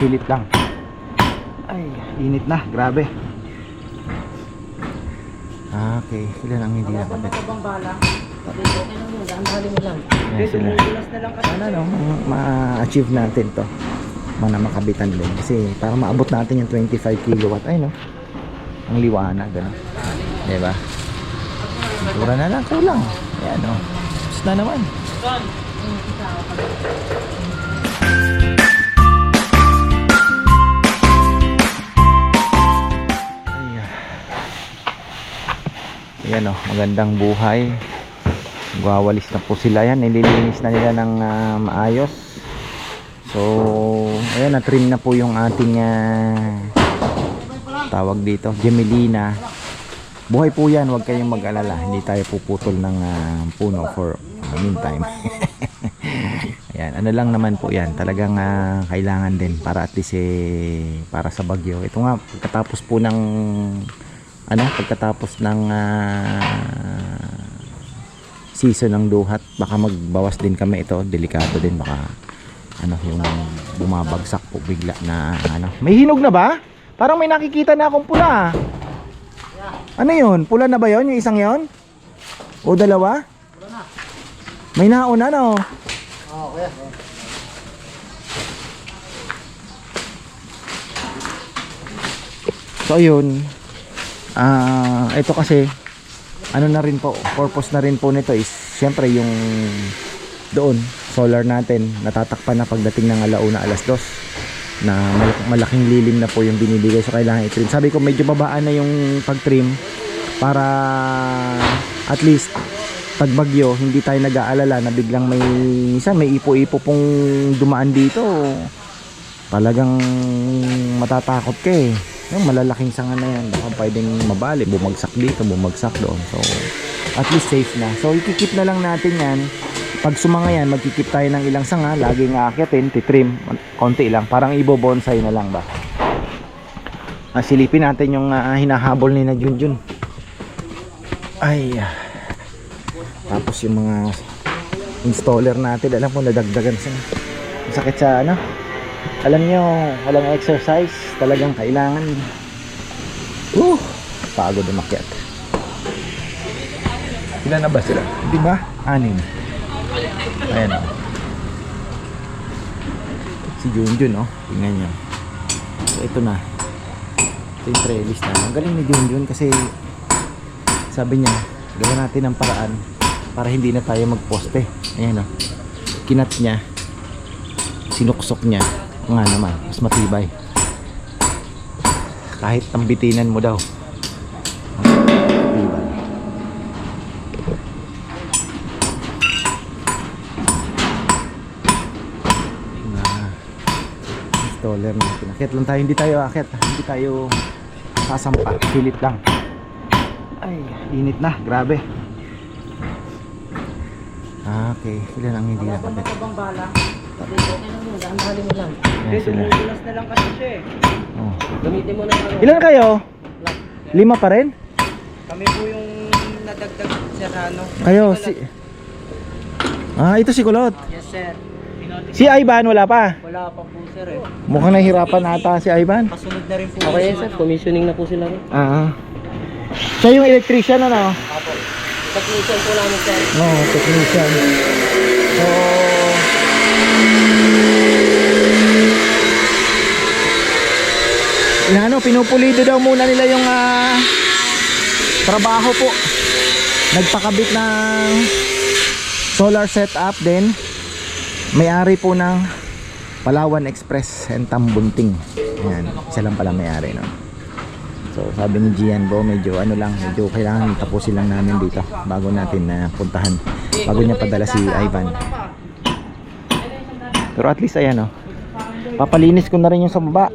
Pilit lang. Ay, init na, grabe. Okay, ilan ang hindi nakabit? Yan sila. Sana no, ma-achieve natin to. Mana makabitan din. Kasi para maabot natin yung 25 kilowatt. Ay no, ang liwanag, ano? Diba? Tura na lang, kulang. Ayan o, tapos na naman. Ayan o, magandang buhay. Gawalis na po sila yan. Nililinis na nila ng maayos. So, ayan, na-trim na po yung ating tawag dito, Gemelina. Buhay po yan, huwag kayong mag-alala. Hindi tayo puputol ng puno for meantime. Ayan, ano lang naman po yan. Talagang kailangan din para at least para sa bagyo. Ito nga, pagkatapos ng season ng duhat, baka magbawas din kami ito. Delikado din, baka yung bumabagsak po bigla na May hinog na ba? Parang may nakikita na akong pula. Ano yun? Pula na ba yun? Yung isang yun? O dalawa? Pula na. May nauna no? Oo, kuya. So yun, ito kasi na rin po, purpose na rin po nito is syempre yung doon solar natin natatakpan na pagdating ng alauna, alas 2 na malaking lilim na po yung binibigay, so kailangan i-trim. Sabi ko medyo babaan na yung pag-trim para at least pag bagyo hindi tayo nag-aalala na biglang may ipo-ipo pong dumaan dito. Talagang matatakot ka eh. Yung malalaking sanga na yan, baka pwedeng mabali, bumagsak dito, bumagsak doon. So at least safe na. So ikikip na lang natin yan. Pag sumanga yan, magkikip tayo ng ilang sanga, laging aakyatin, titrim, konti lang, parang ibo-bonsai na lang ba. Silipin natin yung hinahabol ni na Junjun. Ay, tapos yung mga installer natin, alam mo, nadagdagan sila. Sakit sa alam nyo, walang exercise, talagang kailangan. Pagod umakyat. Ilan na ba sila? Di ba? 6. Ayan o. Si Junjun tingnan nyo. So ito na. Ito yung trellis na. Ang galing ni Junjun kasi sabi niya, gawin natin ang paraan para hindi na tayo magposte. Ayan o. Kinat niya, sinuksok niya. Nga naman, mas matibay. Kahit tambitinan mo daw, matibay. Installer natin. Akit lang tayo, hindi tayo akit, hindi tayo sasampa, pilit lang. Ay, init na, grabe. Okay, ilan ang hindi nakabit? Yan sila. Na lang kasi siya eh. Gamitin mo na Ilan kayo? 5 pa rin? Kami po yung nadagdag sa Kayo si ito si Kulot. Yes sir. Si Ivan wala pa? Wala pa po sir eh. Mukhang nahihirapan ata si Ivan. Kasunod na rin po. Okay sir, commissioning na po sila rin. Siya yung electrician Apo. Technician po namin sir. Technician. So pinupulido daw muna nila yung trabaho po. Nagpakabit ng solar setup din. May-ari po ng Palawan Express and Tambunting. Ayan, isa lang pala may-ari no. So sabi ni Gian Bo, medyo kailangan tapusin lang namin dito bago natin puntahan, bago niya padala si Ivan. Pero at least ayan papalinis ko na rin yung sa baba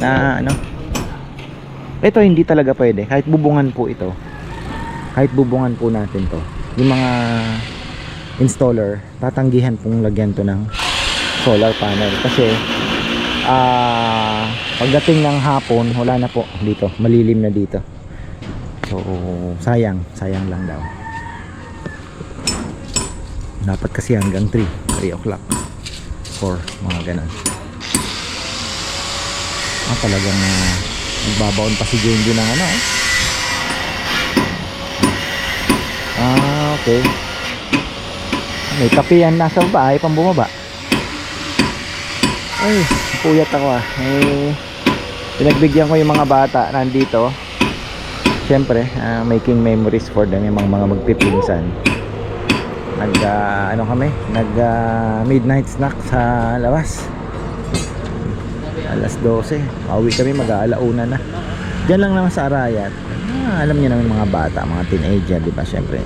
na ito hindi talaga pwede kahit bubungan po ito, kahit bubungan po natin to, yung mga installer tatanggihan pong lagyan to ng solar panel kasi pagdating ng hapon wala na po dito, malilim na dito. So sayang lang daw. Dapat kasi hanggang 3 o'clock 4, mga ganun. Talagang nagbabaon pa si Genji ng ano. Okay. May kape yan nasa baba, ay pang bumaba. Ay, puyat ako pinagbigyan ko yung mga bata nandito. Siyempre, making memories for them, yung mga magpipinsan. Ano kami, midnight snack sa labas. Alas 12, pauwi kami, mag-aalauna na. Diyan lang naman sa Arayat. Alam niyo naman mga bata, mga teenager, di ba? Siyempre,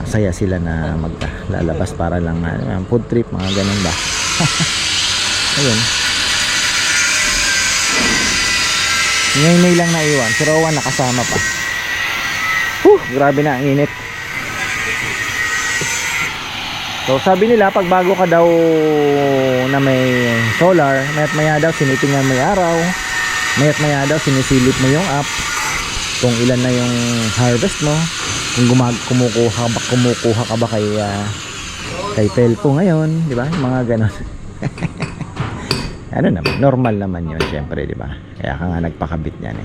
saya sila na maglalabas para lang food trip, mga ganun ba. Ayun. Ngayon lang naiwan, si Rowan nakasama pa. Grabe na ang init. So sabi nila pag bago ka daw na may solar, mayat maya daw sinitingnan mo yung araw, mayat maya daw sinisilip mo yung app kung ilan na yung harvest mo, kung kumukuha ka ba kay Telco ngayon, di ba? Mga ganon. Ano naman, normal naman yun syempre, di ba? Kaya ka nga nagpakabit niyan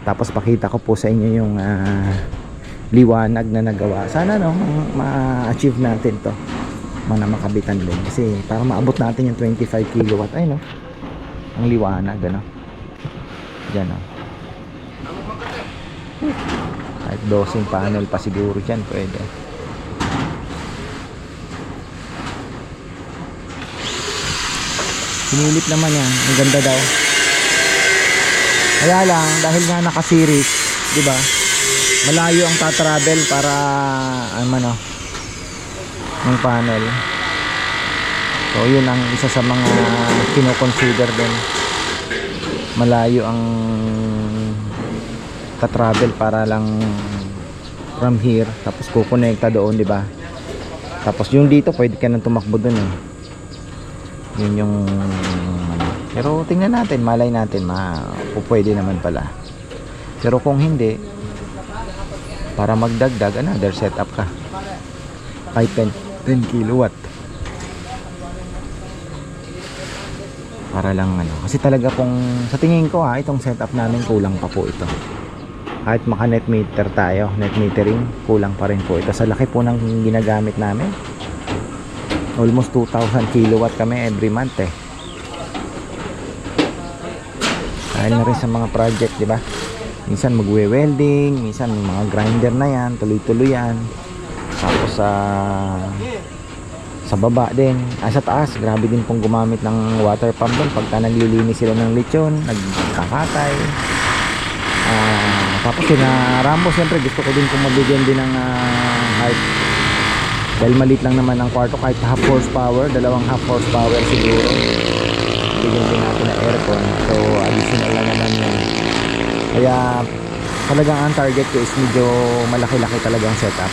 Tapos pakita ko po sa inyo yung liwanag na nagawa. Sana no, ma-achieve natin to. Makabitan din kasi para maabot natin yung 25 kilowatt ay no. Ang liwanag ano. Diyan no. Kahit 12 panel pa siguro diyan pwede. Sinilip naman yan. Ang ganda daw. Kaya lang, dahil nga naka-series, di ba? Malayo ang tatravel para ano, ng panel. So, yun ang isa sa mga kino-consider din. Malayo ang tatravel para lang from here. Tapos kukonekta doon, di ba? Tapos yung dito, pwede ka nang tumakbo doon Yun yung pero tingnan natin, malay natin pwede naman pala. Pero kung hindi, para magdagdag another setup ka kahit 10 kilowatt para lang ano, kasi talaga kung sa tingin ko itong setup namin kulang pa po ito. Kahit maka net meter tayo, net metering, kulang pa rin po ito sa laki po ng ginagamit namin. Almost 2,000 kilowatt kami every month Dahil na rin sa mga project, di ba? Minsan magwe-welding, minsan mga grinder na yan, tuloy-tuloy yan. Tapos sa baba din, sa taas, grabe din pong gumamit ng water pump doon pagka naglilinis sila ng lechon, nagkakatay. Tapos Rambo, siyempre gusto ko din pong mabigyan din ng height. Dahil maliit lang naman ang kwarto, kahit half horsepower, 2 half horsepower siguro. Bigyan din natin na aircon. So additional lang naman yun. Kaya talagang ang target ko is medyo malaki-laki talagang setup.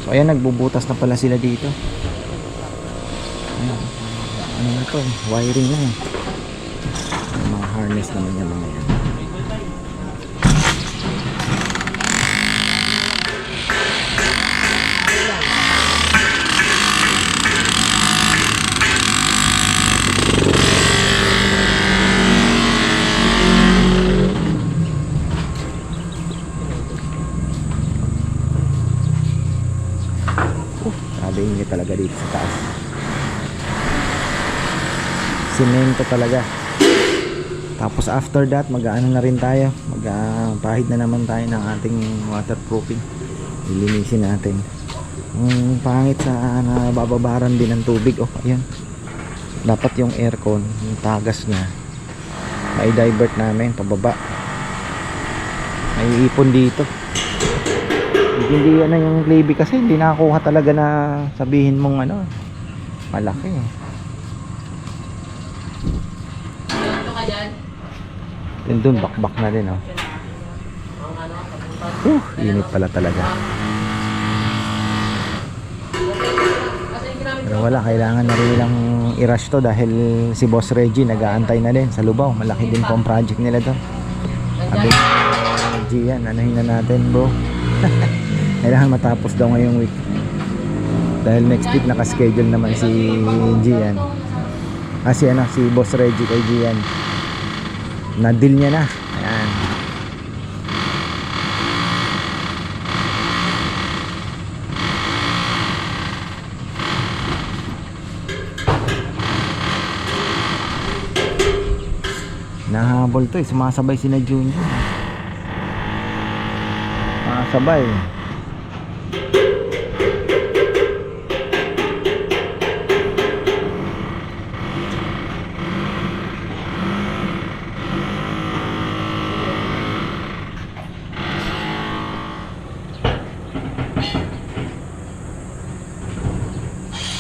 So ayan, nagbubutas na pala sila dito. Ayan. Ano na to? Wiring na mga harness naman yung mga yan. Init talaga dito sa taas. Semento talaga. Tapos after that mag-aano na rin tayo, magpahid na naman tayo ng ating waterproofing. Ilinisin natin. Pangit sa nabababaran din ng tubig. Ayun. Dapat yung aircon, yung tagas niya, may divert namin pababa. May ipon dito. Hindi yan na yung Levy kasi hindi nakakuha talaga na sabihin mong ano, malaki Then dun bakbak na din init pala talaga. Pero wala, kailangan na rin lang i-rush to dahil si Boss Reggie nag-aantay na din sa Lubao. Malaki din po ang project nila doon. Sabi Reggie yan, anahin na natin bro. Kailangan matapos daw ngayong week. Dahil next week naka-schedule naman si Gian. Si Boss Reggie kay Gian. Na-deal niya na. Ayan. Nahabol to sumasabay si na Junjun. Sumasabay.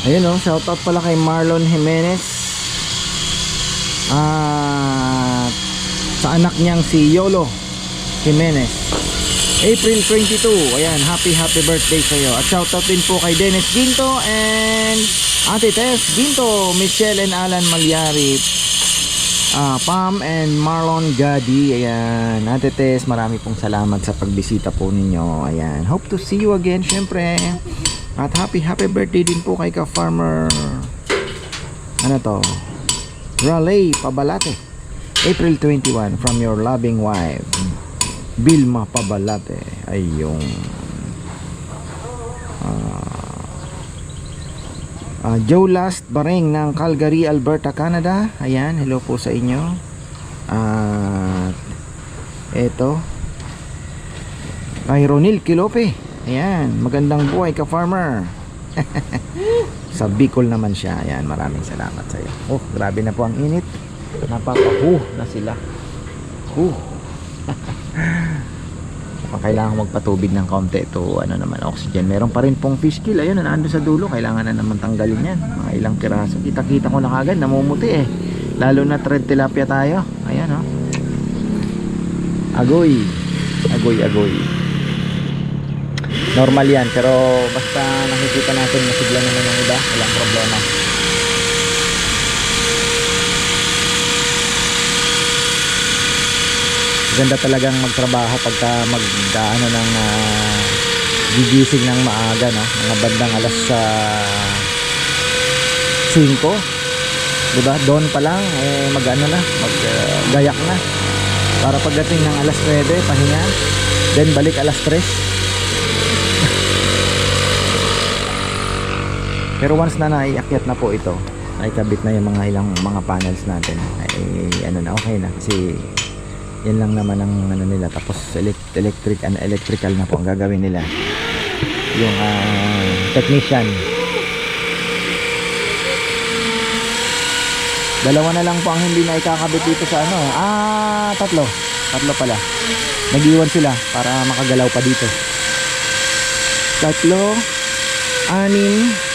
Ayun shoutout pala kay Marlon Jimenez at sa anak niyang si Yolo Jimenez, April 22. Ayan, happy birthday sa iyo. At shoutout din po kay Dennis Ginto and Ate Tess Ginto, Michelle and Alan Malyari, Pam and Marlon Gadi. Ayan, Ate Tess, marami pong salamat sa pagbisita po ninyo. Ayan, hope to see you again syempre. At happy birthday din po kay ka-farmer Raleigh Pabalate, April 21, from your loving wife Vilma Pabalate. Ayong Joe Last Bareng ng Calgary, Alberta, Canada. Ayan, hello po sa inyo. At eto kay Ronil Kilope. Ayan, magandang buhay ka-farmer. Sa Bicol naman siya. Ayan, maraming salamat sa iyo. Oh, grabe na po ang init. Na sila. Kailangan magpatubig ng kaunti to oxygen. Meron pa rin pong fish kill. Ayun, nandun sa dulo. Kailangan na naman tanggalin yan. Mga ilang piraso. Kita ko na kagad, namumuti lalo na thread tilapia tayo. Ayan Agoy. Normal yan, pero basta nakikita natin masigla naman yung iba, walang problema. Ganda talagang magtrabaho pagka ng gigising ng maaga, mga bandang alas 5, diba? Doon pa lang gayak na para pagdating ng alas 9 pahinga, then balik alas 3. Pero once na naiakyat na po ito, naikabit na yung mga panels natin, okay na, kasi yan lang naman ang nila. Tapos electrical na po ang gagawin nila, yung technician. Dalawa na lang po ang hindi na ikakabit dito sa tatlo pala. Nag-iwan sila para makagalaw pa dito. 3, 6,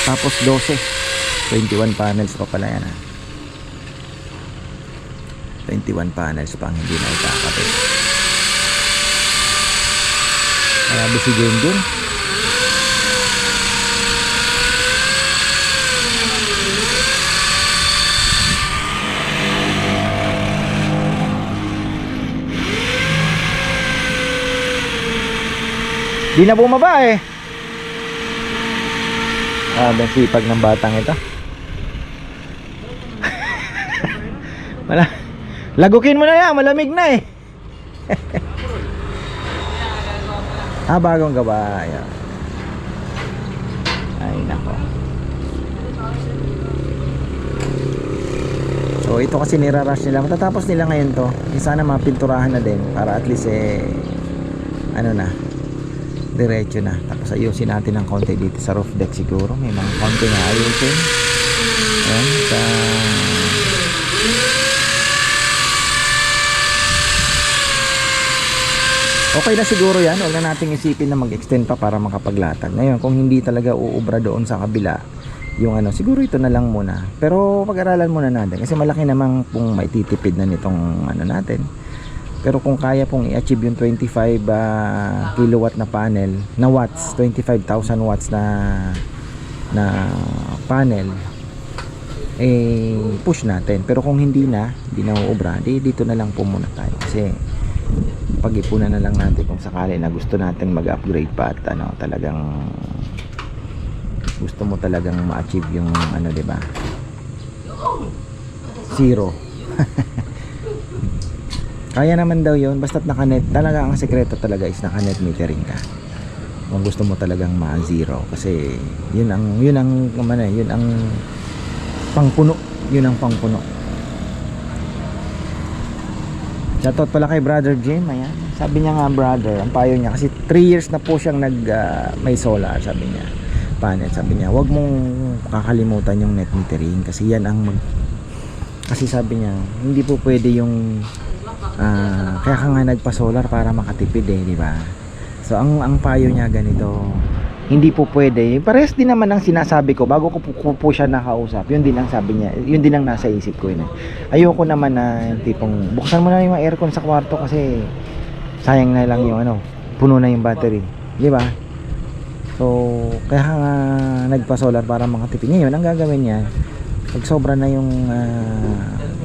tapos 12, 21 panels pa pala yan 21 panels pa ang hindi na ikakabit. Marami si Junjun. Di na bumaba ang sipag ng batang ito. Lagukin mo na yan, malamig na bagong gawa. Ayan. Ay nako. So ito kasi nirarush nila, matatapos nila ngayon to. Sana mapinturahan na din para at least diretso na. Tapos ayusin natin ng konti dito sa roof deck siguro. May mga konti na ayusin. Ayan, okay na siguro yan. Huwag na nating isipin na mag-extend pa para makapaglatag. Ngayon, kung hindi talaga uubra doon sa kabila, yung siguro ito na lang muna. Pero pag-aralan muna natin. Kasi malaki namang pong maititipid na nitong natin. Pero kung kaya pong i-achieve yung 25 kilowatt na panel na watts, 25,000 watts na panel, push natin. Pero kung hindi na uubra, dito na lang po muna tayo. Kasi pag-ipunan na lang natin kung sakali na gusto natin mag-upgrade pa at talagang gusto mo talagang ma-achieve yung ano, 'di ba? Zero. Kaya naman daw 'yon, basta't naka-net. Talaga ang sekreto talaga is naka-net metering ka. Kung gusto mo talagang ma-zero, kasi 'yun ang pangpuno. 'Yun ang pangpuno. Shoutout pala kay Brother Jim, ayan. Sabi niya nga, brother, ang payo niya, kasi 3 years na po siyang may solar, sabi niya, panel. Sabi niya, wag mong kakalimutan yung net metering, kasi yan ang kasi sabi niya, hindi po pwede yung kaya ka nga nagpa-solar para makatipid di ba? So ang payo niya ganito, hindi po pwede. Parehas din naman ang sinasabi ko bago ko po siya nakausap. Yun din ang sabi niya. Yun din ang nasa isip ko yun. Ayoko naman na yung tipong buksan mo na yung aircon sa kwarto kasi sayang na lang yung puno na yung battery. Di ba? So, kaya nga nagpa-solar para makatipid. Ngayon, ang gagawin niya, pag sobra na yung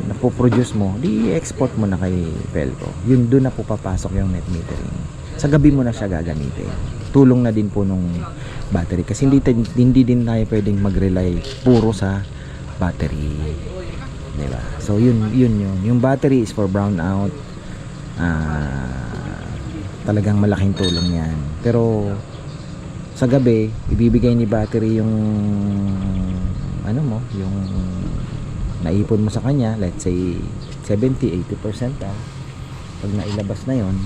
napoproduce mo, di export mo na kay Pelco. Yun, doon na po papasok yung net metering. Sa gabi mo na siya gagamitin. Tulong na din po nung battery kasi hindi din tayo pwedeng mag-rely puro sa battery, diba? So yun yung battery is for brownout. Talagang malaking tulong yan, pero sa gabi ibibigay ni battery yung yung naipon mo sa kanya, let's say 70-80%. Pag nailabas na yon,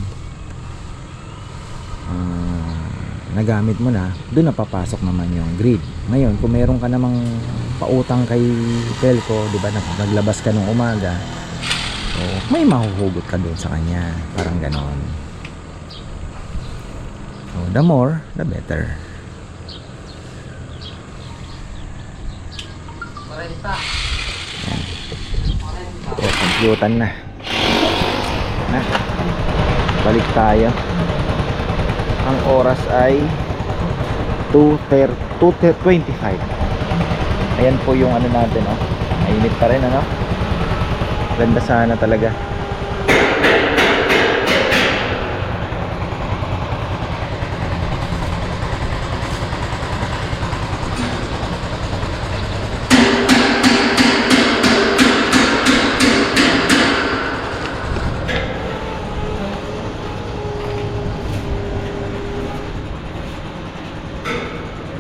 nagamit mo na, doon na papasok naman yung grid. Ngayon, kung meron ka namang pautang kay Pelco, di ba, naglabas ka nung umaga, so, may mahuhugot ka doon sa kanya, parang ganon. So, the more, the better. Yan. So, computan na. Balik tayo. Ang oras ay 2:25. Ayan po yung natin, mainit pa rin, ganda sana talaga.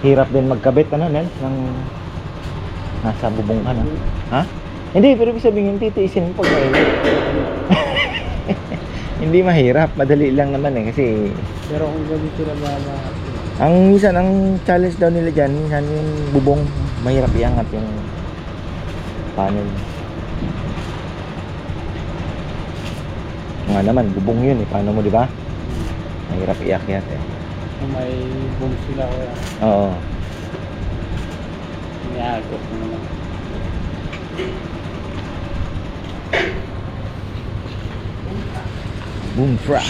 Hirap din magkabit Nel, ng nasa bubong ka na. Ha? Hindi, pero ibig sabihin titiisin mo pag mainit. Hindi mahirap, madali lang naman kasi Pero kung gabi sila minsan ang challenge daw nila dyan, minsan yung bubong mahirap iangat yung panel. Nga naman, bubong yun paano mo, di ba? Mahirap iakyat may boom sila ko yan. Oo. Iniagos mo naman. Boom truck.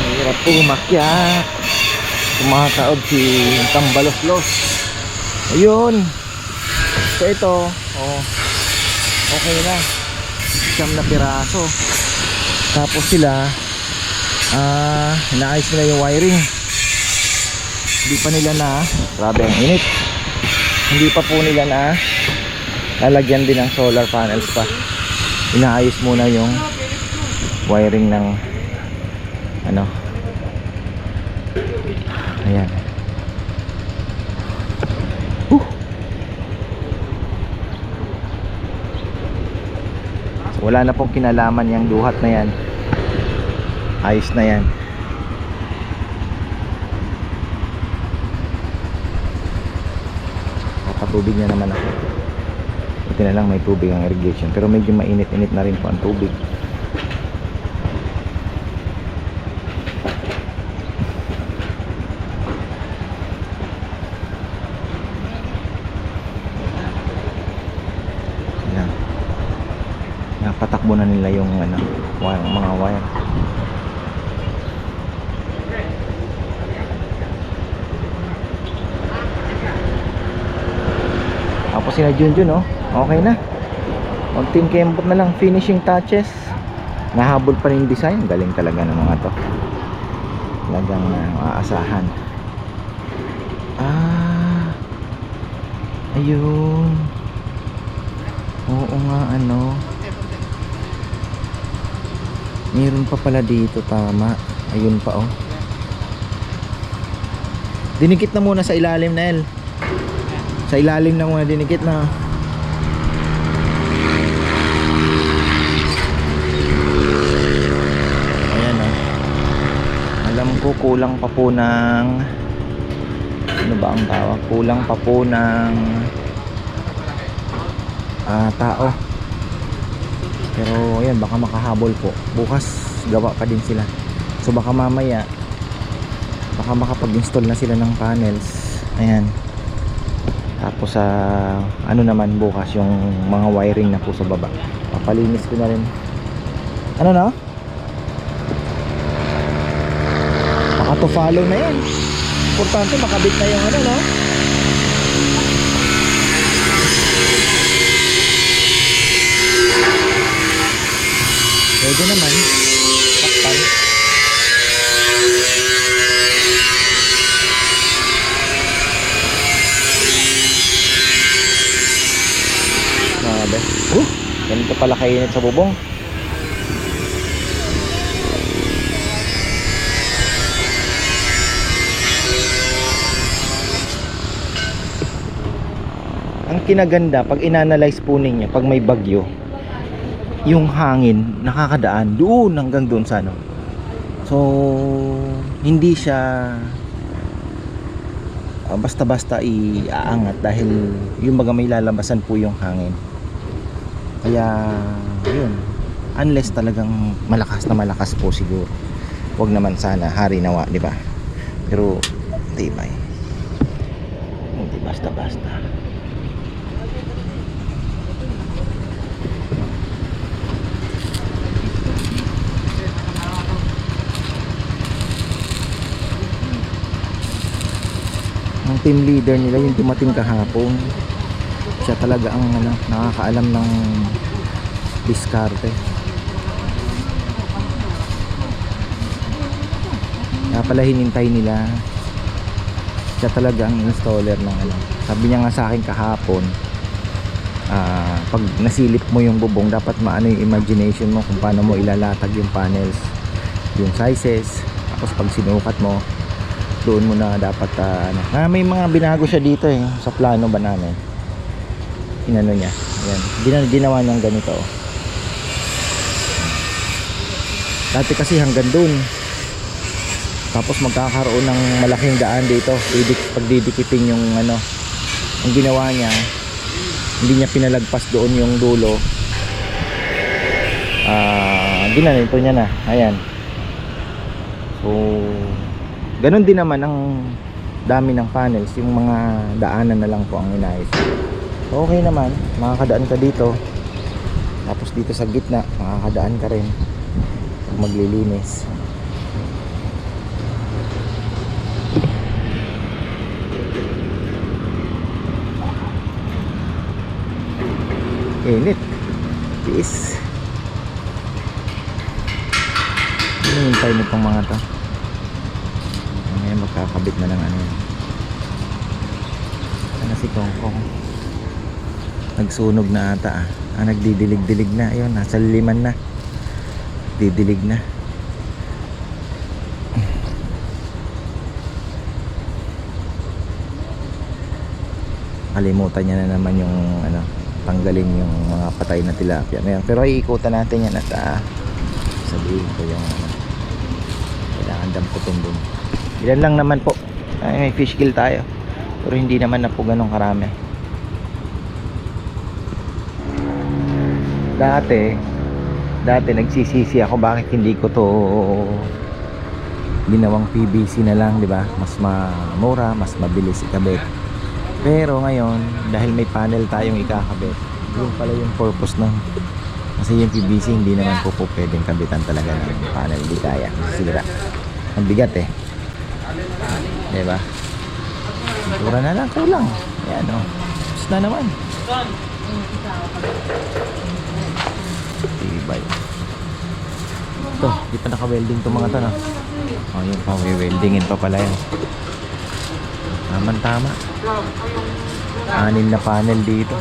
Hirap po umakyat. Kumakaod si Tambaloslos. Ayun. So ito, okay na. 9 na piraso. Tapos sila inaayos nila yung wiring. Hindi pa nila grabe ang init. Hindi pa po nila lalagyan din ng solar panels pa. Inaayos muna yung wiring ng ayan. Wala na pong kinalaman yung duhat na yan. Ayos na yan. Kapatubig na naman ako. Buti na lang may tubig ang irrigation, pero medyo mainit-init na rin po ang tubig. Patakbo na nila yung mga wire. Tapos sila Junjun okay na. Konting kembot na lang, finishing touches. Nahabol pa rin yung design. Galing talaga ng mga to. Talagang maaasahan. Ayun. Oo nga, ano. Meron pa pala dito, tama. Ayun pa, oh. Dinikit na muna sa ilalim, Nel. Sa ilalim na muna dinikit na. Ayan, oh. Alam ko kulang pa po ng, ano ba ang tawag? Kulang pa po ng tao. Pero ayan, baka makahabol po. Bukas gawa pa din sila. So baka mamaya baka makapag-install na sila ng panels. Ayan. Tapos ano naman bukas yung mga wiring na po sa baba. Papalinis ko na rin. Ano na? Baka to follow na yan. Importante makabit na yung ano, no? Pwede naman. Takpan. Grabe. Ganito pala kainit sa bubong. Ang kinaganda pag inanalyze po ninyo pag may bagyo, yung hangin nakakadaan doon hanggang doon sa ano. So hindi siya basta-basta iaangat dahil yung baga may lalabasan po yung hangin. Kaya yun, unless talagang malakas po siguro. Wag naman sana, hari nawa, di ba? Pero tibay. Hindi basta-basta. Ang team leader nila yung dumating kahapon, siya talaga ang nakakaalam ng diskarte. Kaya pala hinintay nila, siya talaga ang installer ng sabi niya nga sa akin kahapon, pag nasilip mo yung bubong dapat maano yung imagination mo kung paano mo ilalatag yung panels, yung sizes. Tapos pag sinukat mo doon mo na dapat may mga binago siya dito sa plano ba namin, inano niya, ayan, ginawa niyang ganito. Dati kasi hanggang doon, tapos magkakaroon ng malaking daan dito, pagdidikitin yung ang ginawa niya, hindi niya pinalagpas doon yung dulo. Ginanito niya na, ayan. So ganon din naman ang dami ng panels, yung mga daanan na lang po ang inayos. So okay naman, makakadaan ka dito. Tapos dito sa gitna, makakadaan ka rin pag maglilinis. Init. Tiis. Hinihintay mo itong mga to. Magkakabit na ng ano si Kongkong, nagsunog na ata nagdidilig-dilig na, ayun, nasa liman na, didilig na. Kalimutan niya na naman yung tanggalin yung mga patay na tilapia. Pero iikutan natin yan at sabihin ko yung kailangan damputin dun. Ilan lang naman po. May fish kill tayo. Pero hindi naman na po ganun karami. Dati nagsisisi ako bakit hindi ko to ginawang PVC na lang, di ba? Mas mura, mas mabilis ikabit. Pero ngayon, dahil may panel tayong ikakabit, yun pala yung purpose nun. Kasi yung PVC hindi naman po pwedeng kabitan talaga ng panel. Hindi kaya. Sira. Ang bigat diba? Pintura na lang, kulang. Ayan, tapos na naman. sabay. Ito, di pa naka-welding to mga to, no? Oh, yun pa, weldingin pa pala yun. Tama. 6 na panel dito.